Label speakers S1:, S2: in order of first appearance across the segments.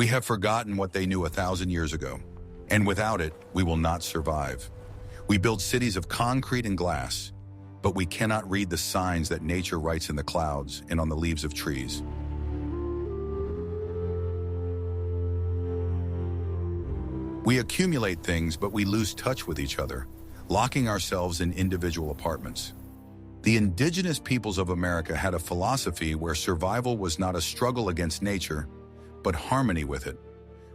S1: We have forgotten what they knew 1,000 years ago, and without it, we will not survive. We build cities of concrete and glass, but we cannot read the signs that nature writes in the clouds and on the leaves of trees. We accumulate things, but we lose touch with each other, locking ourselves in individual apartments. The indigenous peoples of America had a philosophy where survival was not a struggle against nature, but harmony with it,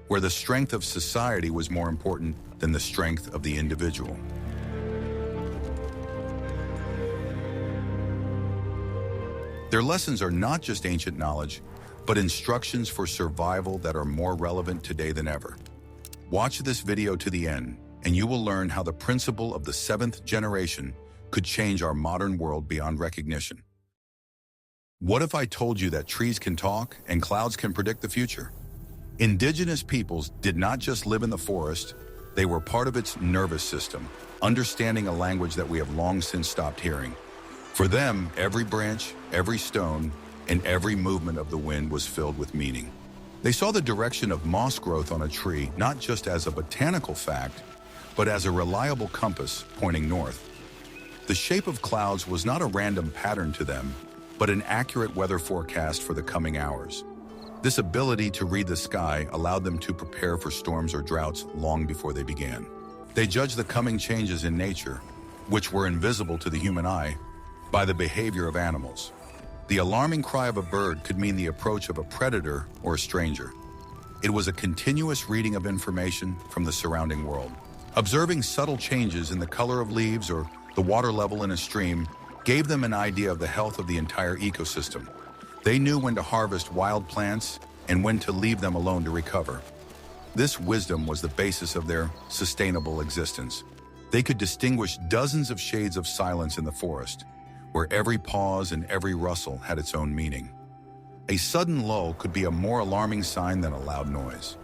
S1: where the strength of society was more important than the strength of the individual. Their lessons are not just ancient knowledge, but instructions for survival that are more relevant today than ever. Watch this video to the end, and you will learn how the principle of the seventh generation could change our modern world beyond recognition. What if I told you that trees can talk and clouds can predict the future? Indigenous peoples did not just live in the forest, they were part of its nervous system, understanding a language that we have long since stopped hearing. For them, every branch, every stone, and every movement of the wind was filled with meaning. They saw the direction of moss growth on a tree not just as a botanical fact, but as a reliable compass pointing north. The shape of clouds was not a random pattern to them, but an accurate weather forecast for the coming hours. This ability to read the sky allowed them to prepare for storms or droughts long before they began. They judged the coming changes in nature, which were invisible to the human eye, by the behavior of animals. The alarming cry of a bird could mean the approach of a predator or a stranger. It was a continuous reading of information from the surrounding world. Observing subtle changes in the color of leaves or the water level in a stream gave them an idea of the health of the entire ecosystem. They knew when to harvest wild plants and when to leave them alone to recover. This wisdom was the basis of their sustainable existence. They could distinguish dozens of shades of silence in the forest, where every pause and every rustle had its own meaning. A sudden lull could be a more alarming sign than a loud noise.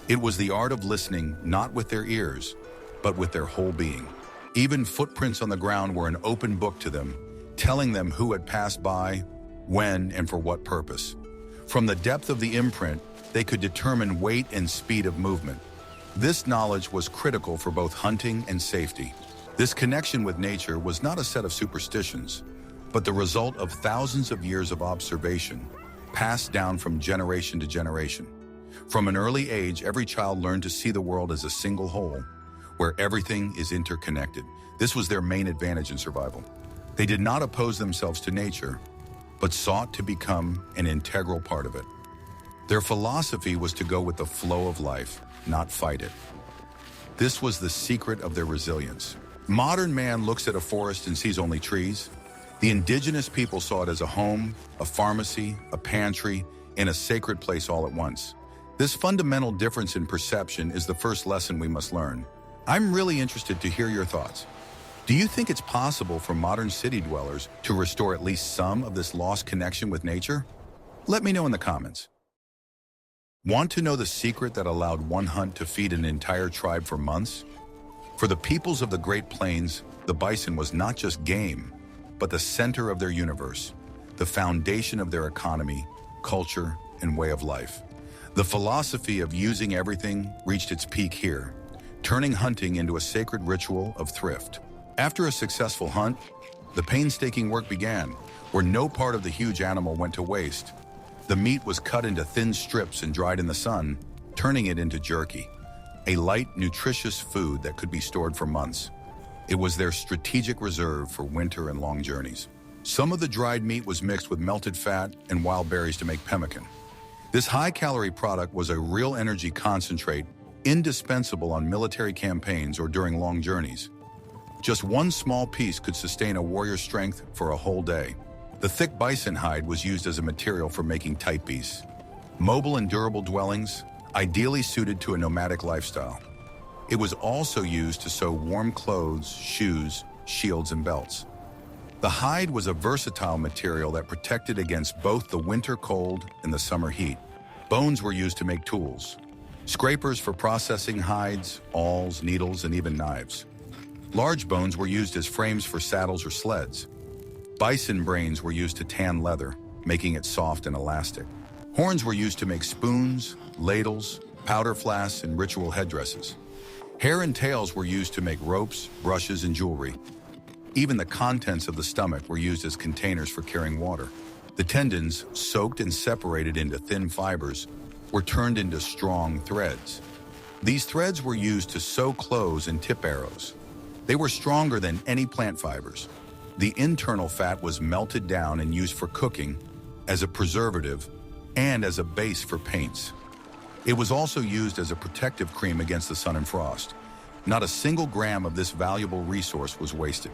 S1: It was the art of listening not with their ears, but with their whole being. Even footprints on the ground were an open book to them, telling them who had passed by, when, and for what purpose. From the depth of the imprint, they could determine weight and speed of movement. This knowledge was critical for both hunting and safety. This connection with nature was not a set of superstitions, but the result of thousands of years of observation, passed down from generation to generation. From an early age, every child learned to see the world as a single whole, where everything is interconnected. This was their main advantage in survival. They did not oppose themselves to nature, but sought to become an integral part of it. Their philosophy was to go with the flow of life, not fight it. This was the secret of their resilience. Modern man looks at a forest and sees only trees. The indigenous people saw it as a home, a pharmacy, a pantry, and a sacred place all at once. This fundamental difference in perception is the first lesson we must learn. I'm really interested to hear your thoughts. Do you think it's possible for modern city dwellers to restore at least some of this lost connection with nature? Let me know in the comments. Want to know the secret that allowed one hunt to feed an entire tribe for months? For the peoples of the Great Plains, the bison was not just game, but the center of their universe, the foundation of their economy, culture, and way of life. The philosophy of using everything reached its peak here, turning hunting into a sacred ritual of thrift. After a successful hunt, the painstaking work began, where no part of the huge animal went to waste. The meat was cut into thin strips and dried in the sun, turning it into jerky, a light, nutritious food that could be stored for months. It was their strategic reserve for winter and long journeys. Some of the dried meat was mixed with melted fat and wild berries to make pemmican. This high-calorie product was a real energy concentrate, indispensable on military campaigns or during long journeys. Just one small piece could sustain a warrior's strength for a whole day. The thick bison hide was used as a material for making teepees, mobile and durable dwellings, ideally suited to a nomadic lifestyle. It was also used to sew warm clothes, shoes, shields, and belts. The hide was a versatile material that protected against both the winter cold and the summer heat. Bones were used to make tools, scrapers for processing hides, awls, needles, and even knives. Large bones were used as frames for saddles or sleds. Bison brains were used to tan leather, making it soft and elastic. Horns were used to make spoons, ladles, powder flasks, and ritual headdresses. Hair and tails were used to make ropes, brushes, and jewelry. Even the contents of the stomach were used as containers for carrying water. The tendons, soaked and separated into thin fibers, were turned into strong threads. These threads were used to sew clothes and tip arrows. They were stronger than any plant fibers. The internal fat was melted down and used for cooking, as a preservative, and as a base for paints. It was also used as a protective cream against the sun and frost. Not a single gram of this valuable resource was wasted.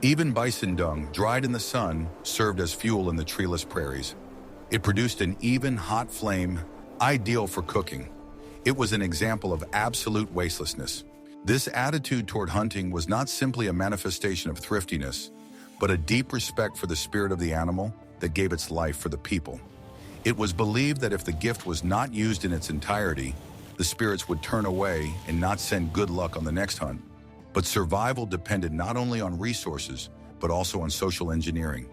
S1: Even bison dung, dried in the sun, served as fuel in the treeless prairies. It produced an even, hot flame, ideal for cooking. It was an example of absolute wastelessness. This attitude toward hunting was not simply a manifestation of thriftiness, but a deep respect for the spirit of the animal that gave its life for the people. It was believed that if the gift was not used in its entirety, the spirits would turn away and not send good luck on the next hunt. But survival depended not only on resources, but also on social engineering.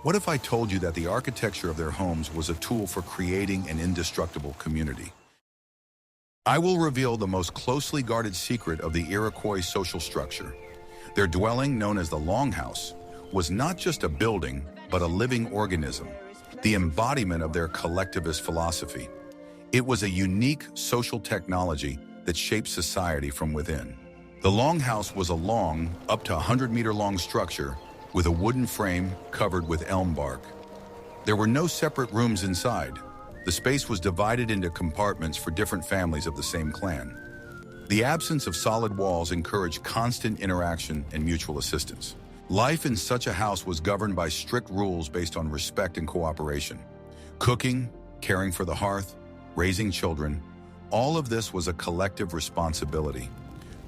S1: What if I told you that the architecture of their homes was a tool for creating an indestructible community? I will reveal the most closely guarded secret of the Iroquois social structure. Their dwelling, known as the Longhouse, was not just a building, but a living organism, the embodiment of their collectivist philosophy. It was a unique social technology that shaped society from within. The Longhouse was a long, up to 100-meter-long structure with a wooden frame covered with elm bark. There were no separate rooms inside. The space was divided into compartments for different families of the same clan. The absence of solid walls encouraged constant interaction and mutual assistance. Life in such a house was governed by strict rules based on respect and cooperation. Cooking, caring for the hearth, raising children, all of this was a collective responsibility.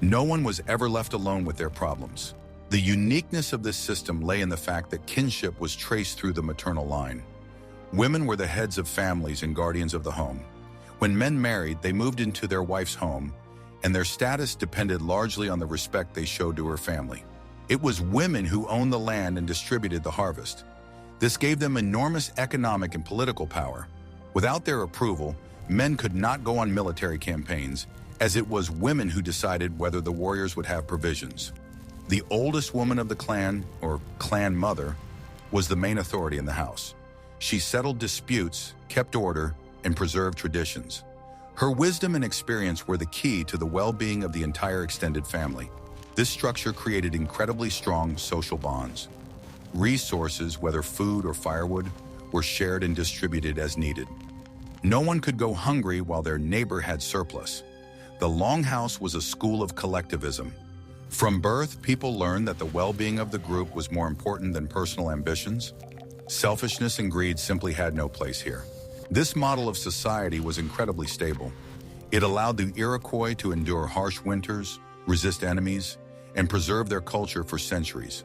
S1: No one was ever left alone with their problems. The uniqueness of this system lay in the fact that kinship was traced through the maternal line. Women were the heads of families and guardians of the home. When men married, they moved into their wife's home, and their status depended largely on the respect they showed to her family. It was women who owned the land and distributed the harvest. This gave them enormous economic and political power. Without their approval, men could not go on military campaigns, as it was women who decided whether the warriors would have provisions. The oldest woman of the clan, or clan mother, was the main authority in the house. She settled disputes, kept order, and preserved traditions. Her wisdom and experience were the key to the well-being of the entire extended family. This structure created incredibly strong social bonds. Resources, whether food or firewood, were shared and distributed as needed. No one could go hungry while their neighbor had surplus. The Longhouse was a school of collectivism. From birth, people learned that the well-being of the group was more important than personal ambitions. Selfishness and greed simply had no place here. This model of society was incredibly stable. It allowed the Iroquois to endure harsh winters, resist enemies, and preserve their culture for centuries.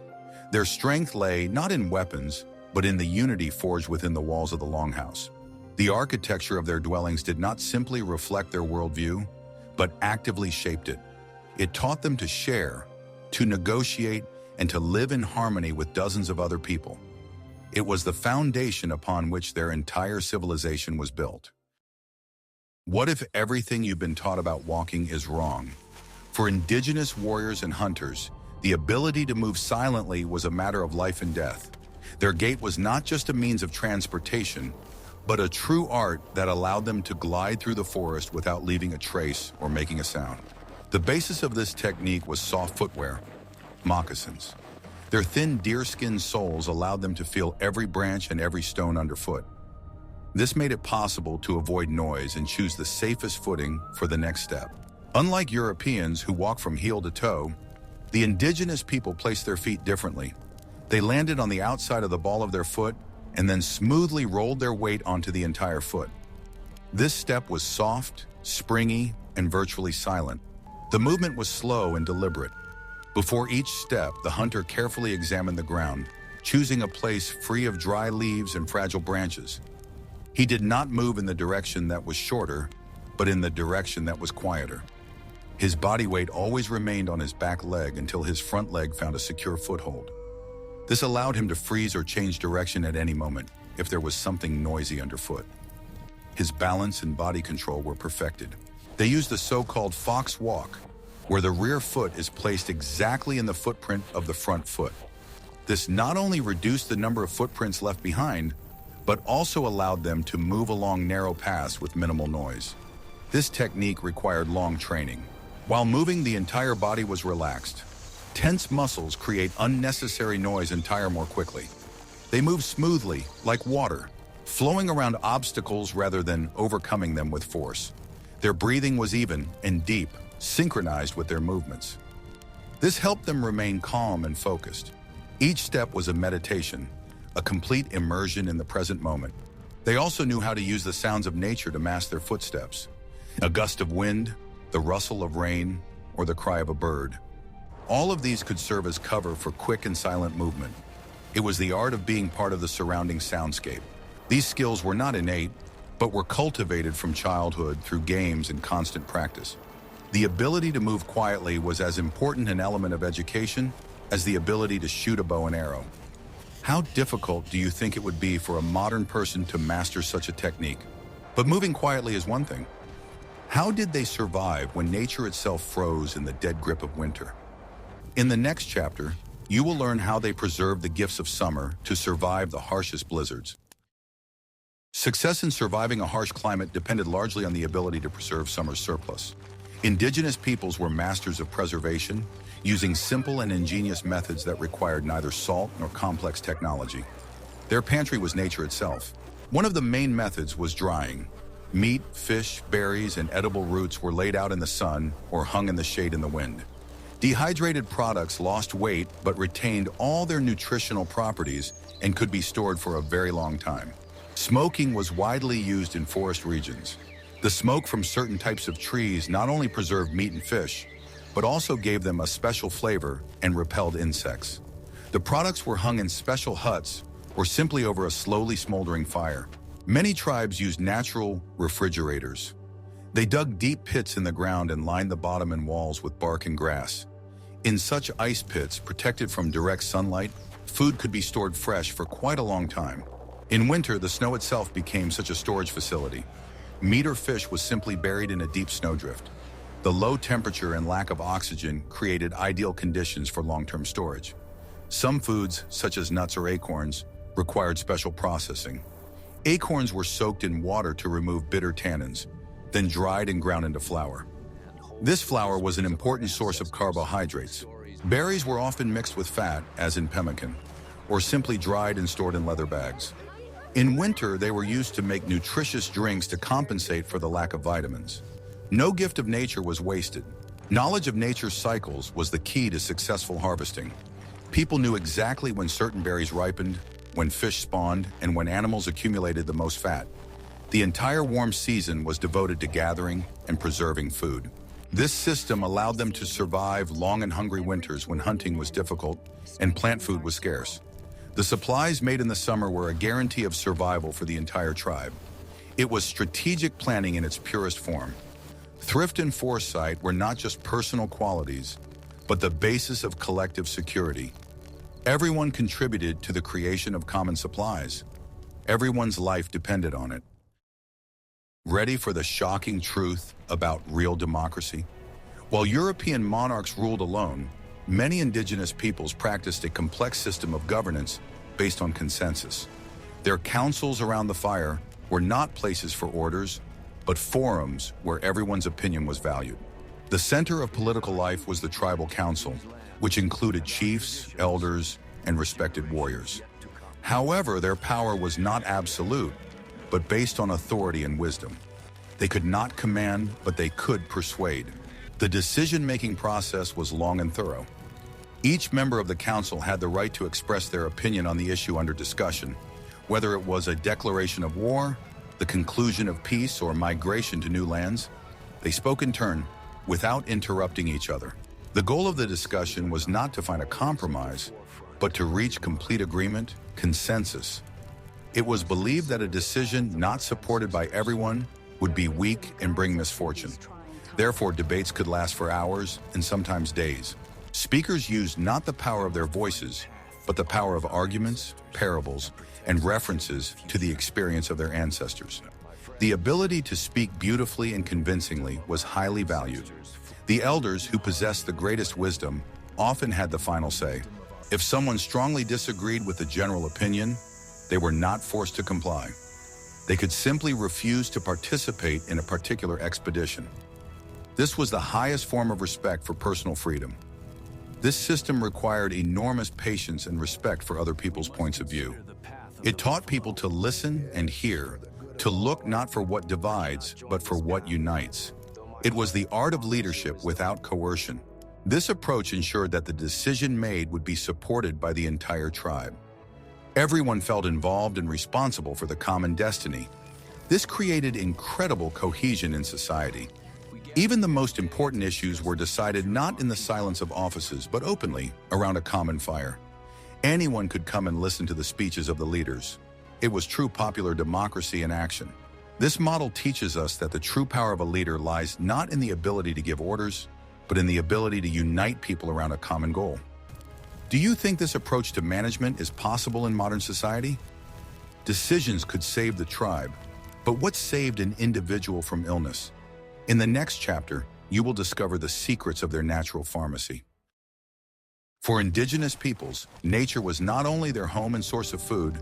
S1: Their strength lay not in weapons, but in the unity forged within the walls of the Longhouse. The architecture of their dwellings did not simply reflect their worldview, but actively shaped it. It taught them to share, to negotiate, and to live in harmony with dozens of other people. It was the foundation upon which their entire civilization was built. What if everything you've been taught about walking is wrong? For indigenous warriors and hunters, the ability to move silently was a matter of life and death. Their gait was not just a means of transportation, but a true art that allowed them to glide through the forest without leaving a trace or making a sound. The basis of this technique was soft footwear, moccasins. Their thin deerskin soles allowed them to feel every branch and every stone underfoot. This made it possible to avoid noise and choose the safest footing for the next step. Unlike Europeans who walk from heel to toe, the indigenous people placed their feet differently. They landed on the outside of the ball of their foot and then smoothly rolled their weight onto the entire foot. This step was soft, springy, and virtually silent. The movement was slow and deliberate. Before each step, the hunter carefully examined the ground, choosing a place free of dry leaves and fragile branches. He did not move in the direction that was shorter, but in the direction that was quieter. His body weight always remained on his back leg until his front leg found a secure foothold. This allowed him to freeze or change direction at any moment if there was something noisy underfoot. his balance and body control were perfected. They used the so-called fox walk, where the rear foot is placed exactly in the footprint of the front foot. This not only reduced the number of footprints left behind, but also allowed them to move along narrow paths with minimal noise. This technique required long training. While moving, the entire body was relaxed. Tense muscles create unnecessary noise and tire more quickly. They move smoothly, like water, flowing around obstacles rather than overcoming them with force. Their breathing was even and deep, synchronized with their movements. This helped them remain calm and focused. Each step was a meditation, a complete immersion in the present moment. They also knew how to use the sounds of nature to mask their footsteps. A gust of wind, the rustle of rain, or the cry of a bird. All of these could serve as cover for quick and silent movement. It was the art of being part of the surrounding soundscape. These skills were not innate, but were cultivated from childhood through games and constant practice. The ability to move quietly was as important an element of education as the ability to shoot a bow and arrow. How difficult do you think it would be for a modern person to master such a technique? But moving quietly is one thing. How did they survive when nature itself froze in the dead grip of winter? In the next chapter, you will learn how they preserved the gifts of summer to survive the harshest blizzards. Success in surviving a harsh climate depended largely on the ability to preserve summer's surplus. Indigenous peoples were masters of preservation, using simple and ingenious methods that required neither salt nor complex technology. Their pantry was nature itself. One of the main methods was drying. Meat, fish, berries, and edible roots were laid out in the sun or hung in the shade in the wind. Dehydrated products lost weight but retained all their nutritional properties and could be stored for a very long time. Smoking was widely used in forest regions. The smoke from certain types of trees not only preserved meat and fish, but also gave them a special flavor and repelled insects. The products were hung in special huts or simply over a slowly smoldering fire. Many tribes used natural refrigerators. They dug deep pits in the ground and lined the bottom and walls with bark and grass. In such ice pits, protected from direct sunlight, food could be stored fresh for quite a long time. In winter, the snow itself became such a storage facility. Meat or fish was simply buried in a deep snowdrift. The low temperature and lack of oxygen created ideal conditions for long-term storage. Some foods, such as nuts or acorns, required special processing. Acorns were soaked in water to remove bitter tannins, then dried and ground into flour. This flour was an important source of carbohydrates. Berries were often mixed with fat, as in pemmican, or simply dried and stored in leather bags. In winter, they were used to make nutritious drinks to compensate for the lack of vitamins. No gift of nature was wasted. Knowledge of nature's cycles was the key to successful harvesting. People knew exactly when certain berries ripened, when fish spawned, and when animals accumulated the most fat. The entire warm season was devoted to gathering and preserving food. This system allowed them to survive long and hungry winters when hunting was difficult and plant food was scarce. The supplies made in the summer were a guarantee of survival for the entire tribe. It was strategic planning in its purest form. Thrift and foresight were not just personal qualities, but the basis of collective security. Everyone contributed to the creation of common supplies. Everyone's life depended on it. Ready for the shocking truth about real democracy? While European monarchs ruled alone, many indigenous peoples practiced a complex system of governance based on consensus. Their councils around the fire were not places for orders, but forums where everyone's opinion was valued. The center of political life was the tribal council, which included chiefs, elders, and respected warriors. However, their power was not absolute, but based on authority and wisdom. They could not command, but they could persuade. The decision-making process was long and thorough. Each member of the council had the right to express their opinion on the issue under discussion, whether it was a declaration of war, the conclusion of peace, or migration to new lands. They spoke in turn, without interrupting each other. The goal of the discussion was not to find a compromise, but to reach complete agreement, consensus. It was believed that a decision not supported by everyone would be weak and bring misfortune. Therefore, debates could last for hours and sometimes days. Speakers used not the power of their voices, but the power of arguments, parables, and references to the experience of their ancestors. The ability to speak beautifully and convincingly was highly valued. The elders who possessed the greatest wisdom often had the final say. If someone strongly disagreed with the general opinion, they were not forced to comply. They could simply refuse to participate in a particular expedition. This was the highest form of respect for personal freedom. This system required enormous patience and respect for other people's points of view. It taught people to listen and hear, to look not for what divides, but for what unites. It was the art of leadership without coercion. This approach ensured that the decision made would be supported by the entire tribe. Everyone felt involved and responsible for the common destiny. This created incredible cohesion in society. Even the most important issues were decided not in the silence of offices, but openly, around a common fire. Anyone could come and listen to the speeches of the leaders. It was true popular democracy in action. This model teaches us that the true power of a leader lies not in the ability to give orders, but in the ability to unite people around a common goal. Do you think this approach to management is possible in modern society? Decisions could save the tribe, but what saved an individual from illness? In the next chapter, you will discover the secrets of their natural pharmacy. For indigenous peoples, nature was not only their home and source of food,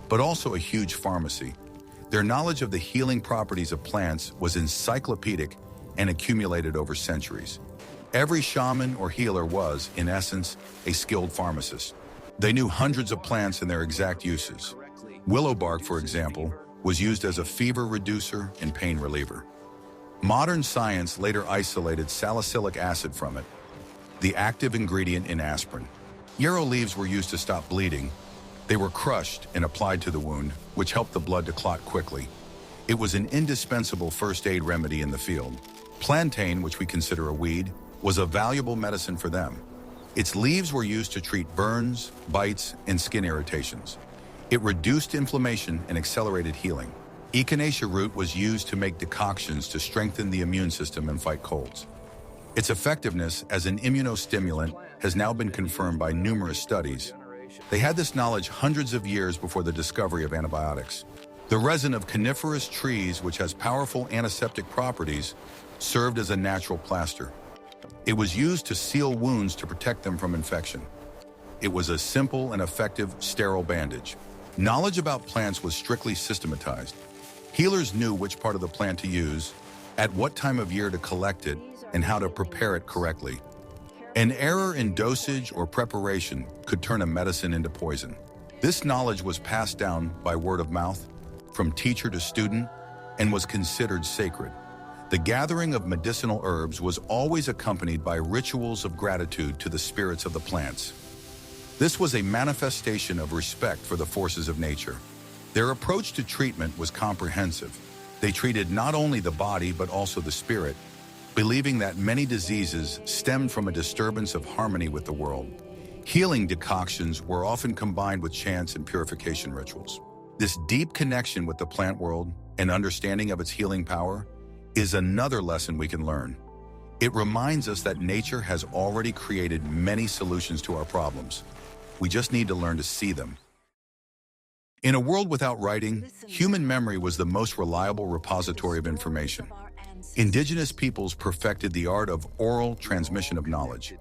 S1: but also a huge pharmacy. Their knowledge of the healing properties of plants was encyclopedic and accumulated over centuries. Every shaman or healer was, in essence, a skilled pharmacist. They knew hundreds of plants and their exact uses. Willow bark, for example, was used as a fever reducer and pain reliever. Modern science later isolated salicylic acid from it, the active ingredient in aspirin. Yarrow leaves were used to stop bleeding. They were crushed and applied to the wound, which helped the blood to clot quickly. It was an indispensable first aid remedy in the field. Plantain, which we consider a weed, was a valuable medicine for them. Its leaves were used to treat burns, bites, and skin irritations. It reduced inflammation and accelerated healing. Echinacea root was used to make decoctions to strengthen the immune system and fight colds. Its effectiveness as an immunostimulant has now been confirmed by numerous studies. They had this knowledge hundreds of years before the discovery of antibiotics. The resin of coniferous trees, which has powerful antiseptic properties, served as a natural plaster. It was used to seal wounds to protect them from infection. It was a simple and effective sterile bandage. Knowledge about plants was strictly systematized. Healers knew which part of the plant to use, at what time of year to collect it, and how to prepare it correctly. An error in dosage or preparation could turn a medicine into poison. This knowledge was passed down by word of mouth, from teacher to student, and was considered sacred. The gathering of medicinal herbs was always accompanied by rituals of gratitude to the spirits of the plants. This was a manifestation of respect for the forces of nature. Their approach to treatment was comprehensive. They treated not only the body but also the spirit, believing that many diseases stemmed from a disturbance of harmony with the world. Healing decoctions were often combined with chants and purification rituals. This deep connection with the plant world and understanding of its healing power is another lesson we can learn. It reminds us that nature has already created many solutions to our problems. We just need to learn to see them. In a world without writing, human memory was the most reliable repository of information. Indigenous peoples perfected the art of oral transmission of knowledge.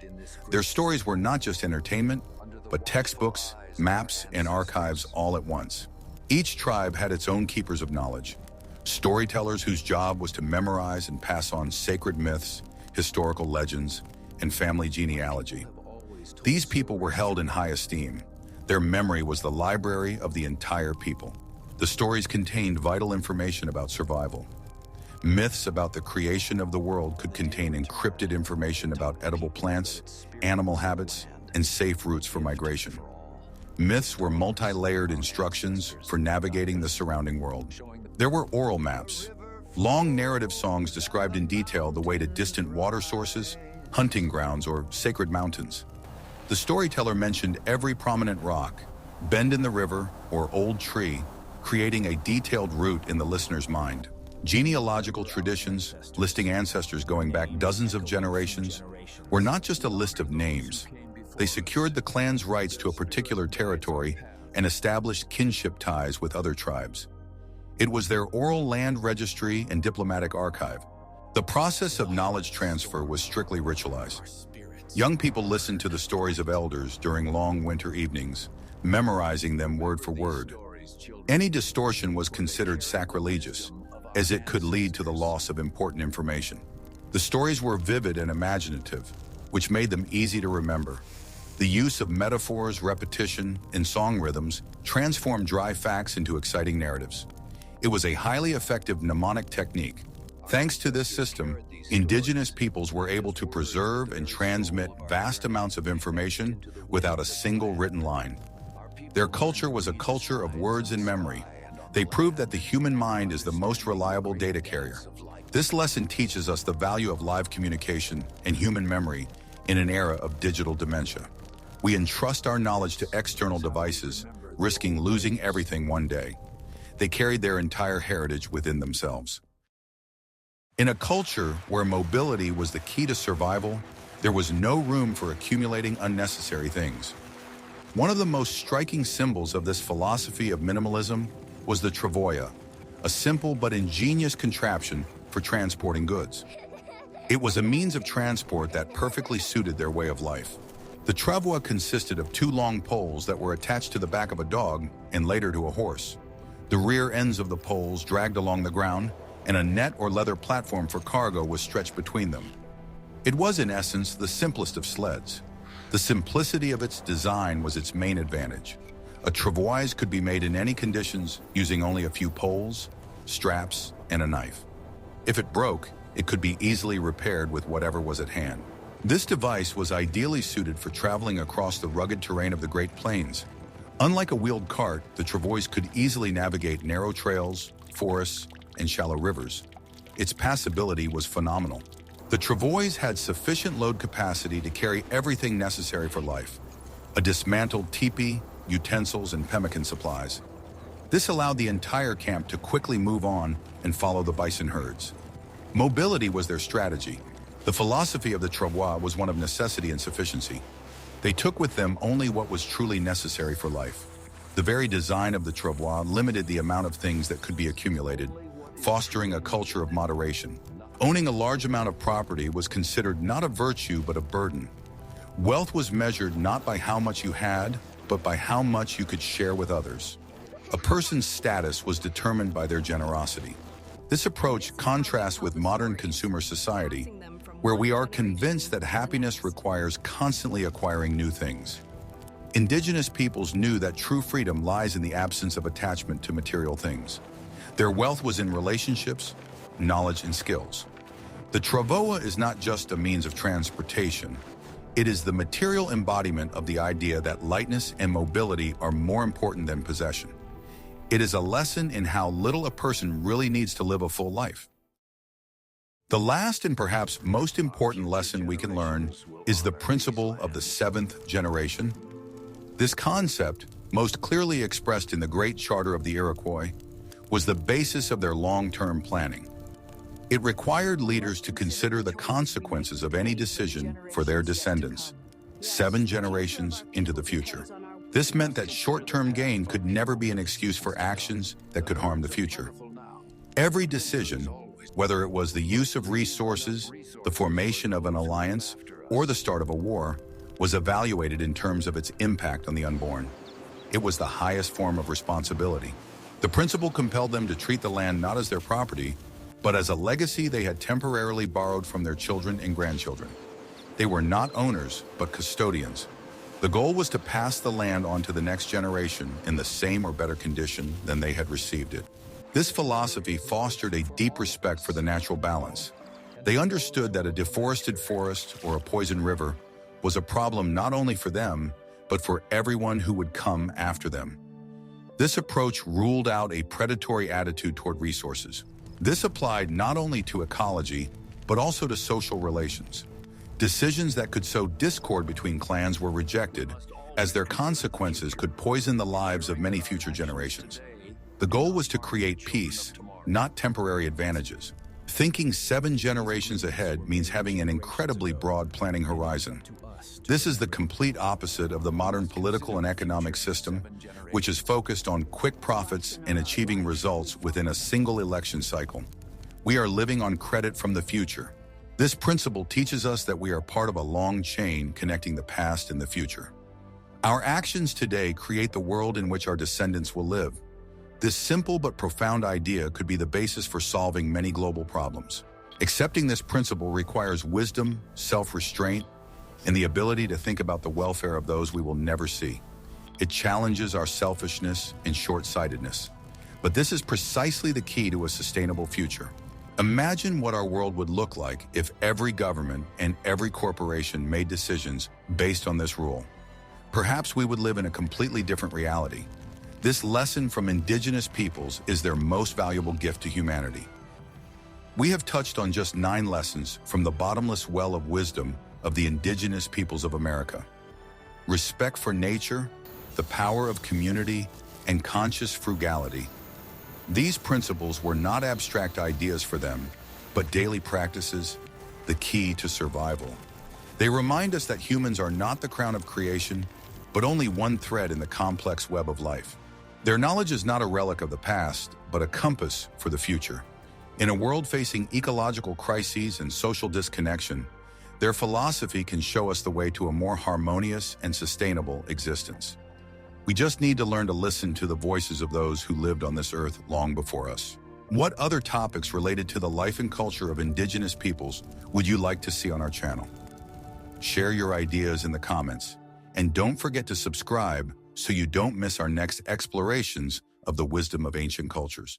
S1: Their stories were not just entertainment, but textbooks, maps, and archives all at once. Each tribe had its own keepers of knowledge, storytellers whose job was to memorize and pass on sacred myths, historical legends, and family genealogy. These people were held in high esteem. Their memory was the library of the entire people. The stories contained vital information about survival. Myths about the creation of the world could contain encrypted information about edible plants, animal habits, and safe routes for migration. Myths were multi-layered instructions for navigating the surrounding world. There were oral maps. Long narrative songs described in detail the way to distant water sources, hunting grounds, or sacred mountains. The storyteller mentioned every prominent rock, bend in the river, or old tree, creating a detailed route in the listener's mind. Genealogical traditions, listing ancestors going back dozens of generations, were not just a list of names. They secured the clan's rights to a particular territory and established kinship ties with other tribes. It was their oral land registry and diplomatic archive. The process of knowledge transfer was strictly ritualized. Young people listened to the stories of elders during long winter evenings, memorizing them word for word. Any distortion was considered sacrilegious, as it could lead to the loss of important information. The stories were vivid and imaginative, which made them easy to remember. The use of metaphors, repetition, and song rhythms transformed dry facts into exciting narratives. It was a highly effective mnemonic technique. Thanks to this system, indigenous peoples were able to preserve and transmit vast amounts of information without a single written line. Their culture was a culture of words and memory. They proved that the human mind is the most reliable data carrier. This lesson teaches us the value of live communication and human memory in an era of digital dementia. We entrust our knowledge to external devices, risking losing everything one day. They carried their entire heritage within themselves. In a culture where mobility was the key to survival, there was no room for accumulating unnecessary things. One of the most striking symbols of this philosophy of minimalism was the travois, a simple but ingenious contraption for transporting goods. It was a means of transport that perfectly suited their way of life. The travois consisted of two long poles that were attached to the back of a dog and later to a horse. The rear ends of the poles dragged along the ground, and a net or leather platform for cargo was stretched between them. It was, in essence, the simplest of sleds. The simplicity of its design was its main advantage. A travois could be made in any conditions using only a few poles, straps, and a knife. If it broke, it could be easily repaired with whatever was at hand. This device was ideally suited for traveling across the rugged terrain of the Great Plains. Unlike a wheeled cart, the travois could easily navigate narrow trails, forests, and shallow rivers. Its passability was phenomenal. The travois had sufficient load capacity to carry everything necessary for life: a dismantled teepee, utensils, and pemmican supplies. This allowed the entire camp to quickly move on and follow the bison herds. Mobility was their strategy. The philosophy of the travois was one of necessity and sufficiency. They took with them only what was truly necessary for life. The very design of the travois limited the amount of things that could be accumulated, fostering a culture of moderation. Owning a large amount of property was considered not a virtue but a burden. Wealth was measured not by how much you had, but by how much you could share with others. A person's status was determined by their generosity. This approach contrasts with modern consumer society, where we are convinced that happiness requires constantly acquiring new things. Indigenous peoples knew that true freedom lies in the absence of attachment to material things. Their wealth was in relationships, knowledge, and skills. The travois is not just a means of transportation. It is the material embodiment of the idea that lightness and mobility are more important than possession. It is a lesson in how little a person really needs to live a full life. The last and perhaps most important lesson we can learn is the principle of the seventh generation. This concept, most clearly expressed in the Great Charter of the Iroquois, was the basis of their long-term planning. It required leaders to consider the consequences of any decision for their descendants, 7 generations into the future. This meant that short-term gain could never be an excuse for actions that could harm the future. Every decision, whether it was the use of resources, the formation of an alliance, or the start of a war, was evaluated in terms of its impact on the unborn. It was the highest form of responsibility. The principle compelled them to treat the land not as their property, but as a legacy they had temporarily borrowed from their children and grandchildren. They were not owners, but custodians. The goal was to pass the land on to the next generation in the same or better condition than they had received it. This philosophy fostered a deep respect for the natural balance. They understood that a deforested forest or a poisoned river was a problem not only for them, but for everyone who would come after them. This approach ruled out a predatory attitude toward resources. This applied not only to ecology, but also to social relations. Decisions that could sow discord between clans were rejected, as their consequences could poison the lives of many future generations. The goal was to create peace, not temporary advantages. Thinking 7 generations ahead means having an incredibly broad planning horizon. This is the complete opposite of the modern political and economic system, which is focused on quick profits and achieving results within a single election cycle. We are living on credit from the future. This principle teaches us that we are part of a long chain connecting the past and the future. Our actions today create the world in which our descendants will live. This simple but profound idea could be the basis for solving many global problems. Accepting this principle requires wisdom, self-restraint, and the ability to think about the welfare of those we will never see. It challenges our selfishness and short-sightedness. But this is precisely the key to a sustainable future. Imagine what our world would look like if every government and every corporation made decisions based on this rule. Perhaps we would live in a completely different reality. This lesson from indigenous peoples is their most valuable gift to humanity. We have touched on just 9 lessons from the bottomless well of wisdom of the indigenous peoples of America. Respect for nature, the power of community, and conscious frugality. These principles were not abstract ideas for them, but daily practices, the key to survival. They remind us that humans are not the crown of creation, but only one thread in the complex web of life. Their knowledge is not a relic of the past, but a compass for the future. In a world facing ecological crises and social disconnection, their philosophy can show us the way to a more harmonious and sustainable existence. We just need to learn to listen to the voices of those who lived on this earth long before us. What other topics related to the life and culture of indigenous peoples would you like to see on our channel? Share your ideas in the comments, and don't forget to subscribe so you don't miss our next explorations of the wisdom of ancient cultures.